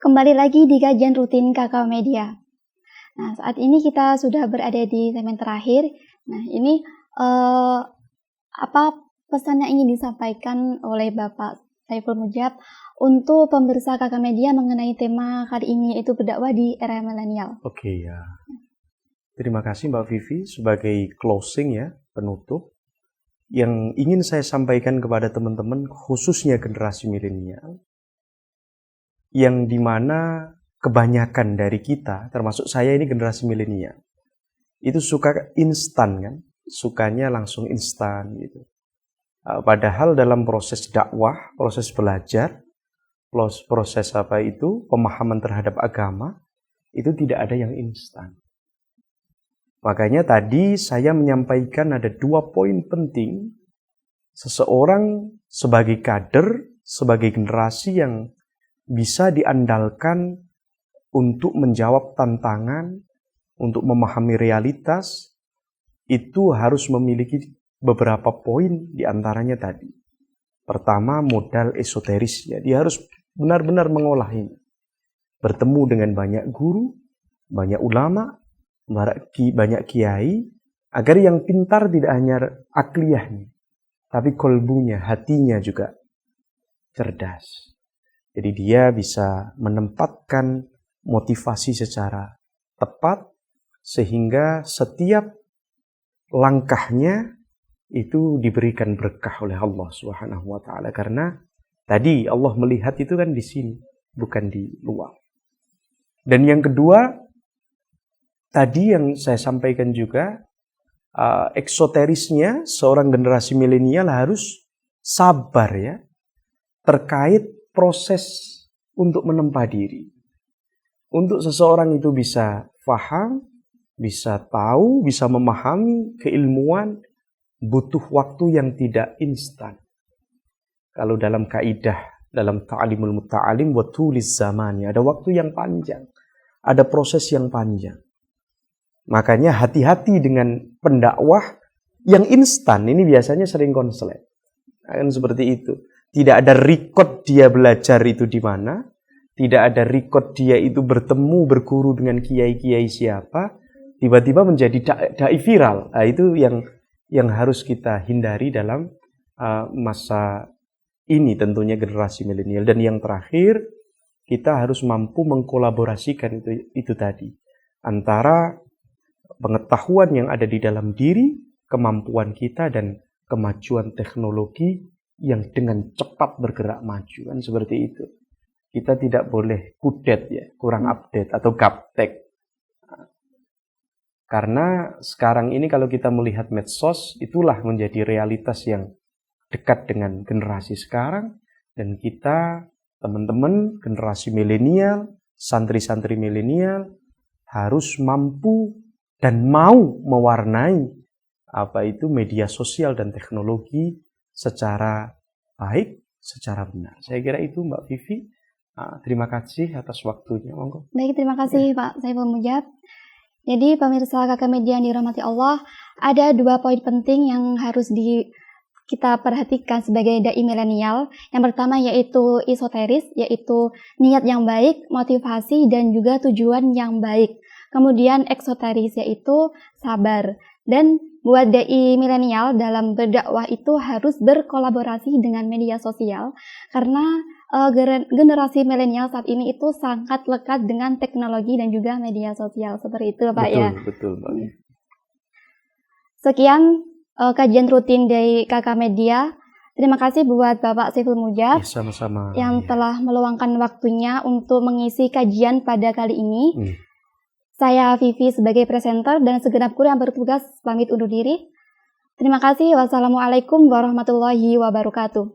kembali lagi di kajian rutin Kakao Media. Nah, saat ini kita sudah berada di segmen terakhir. Nah, ini apa pesan yang ingin disampaikan oleh Bapak Saiful Mujab untuk pemirsa Kakao Media mengenai tema kali ini, yaitu berdakwah di era milenial? Oke ya. Terima kasih Mbak Vivi sebagai closing ya, penutup. Yang ingin saya sampaikan kepada teman-teman khususnya generasi milenial, yang dimana kebanyakan dari kita, termasuk saya ini generasi milenial, itu suka instan kan, sukanya langsung instan gitu. Padahal dalam proses dakwah, proses belajar, proses pemahaman terhadap agama, itu tidak ada yang instan. Makanya tadi saya menyampaikan ada 2 poin penting. Seseorang sebagai kader, sebagai generasi yang bisa diandalkan untuk menjawab tantangan, untuk memahami realitas, itu harus memiliki beberapa poin diantaranya tadi. Pertama, modal esoterisnya. Dia harus benar-benar mengolah ini. Bertemu dengan banyak guru, banyak ulama, banyak kiai, agar yang pintar tidak hanya akliyahnya, tapi kolbunya, hatinya juga cerdas. Jadi dia bisa menempatkan motivasi secara tepat, sehingga setiap langkahnya itu diberikan berkah oleh Allah Subhanahu wa taala. Karena tadi Allah melihat itu kan di sini, bukan di luar. Dan yang kedua, tadi yang saya sampaikan juga, eksoterisnya seorang generasi milenial harus sabar ya, terkait proses untuk menempa diri. Untuk seseorang itu bisa paham, bisa tahu, bisa memahami keilmuan, butuh waktu yang tidak instan. Kalau dalam kaidah, dalam ta'limul muta'alim wa tuliz zamani, ada waktu yang panjang, ada proses yang panjang. Makanya hati-hati dengan pendakwah yang instan, ini biasanya sering konslet. Kan seperti itu. Tidak ada record dia belajar itu di mana, tidak ada record dia itu bertemu, berguru dengan kiai-kiai siapa, tiba-tiba menjadi dai viral. Nah, itu yang harus kita hindari dalam masa ini, tentunya generasi milenial. Dan yang terakhir, kita harus mampu mengkolaborasikan itu tadi, antara pengetahuan yang ada di dalam diri, kemampuan kita, dan kemajuan teknologi yang dengan cepat bergerak maju, kan seperti itu. Kita tidak boleh kudet ya, kurang update atau gaptek. Karena sekarang ini kalau kita melihat medsos, itulah menjadi realitas yang dekat dengan generasi sekarang. Dan kita, teman-teman generasi milenial, santri-santri milenial, harus mampu dan mau mewarnai media sosial dan teknologi secara baik, secara benar. Saya kira itu Mbak Vivi. Terima kasih atas waktunya. Monggo. Baik, terima kasih Pak Saiful Mujab. Jadi pemirsa Kakao Media yang dirahmati Allah, ada 2 poin penting yang harus kita perhatikan sebagai dai milenial. Yang pertama yaitu esoteris, yaitu niat yang baik, motivasi, dan juga tujuan yang baik. Kemudian eksoteris yaitu sabar. Dan buat dai milenial dalam berdakwah itu harus berkolaborasi dengan media sosial, karena generasi milenial saat ini itu sangat lekat dengan teknologi dan juga media sosial, seperti itu Pak. Betul Mbak. Sekian kajian rutin dari Kakao Media. Terima kasih buat Bapak Saiful Mujab sama-sama yang telah meluangkan waktunya untuk mengisi kajian pada kali ini. Saya Vivi sebagai presenter dan segenap kru yang bertugas pamit undur diri. Terima kasih. Wassalamualaikum warahmatullahi wabarakatuh.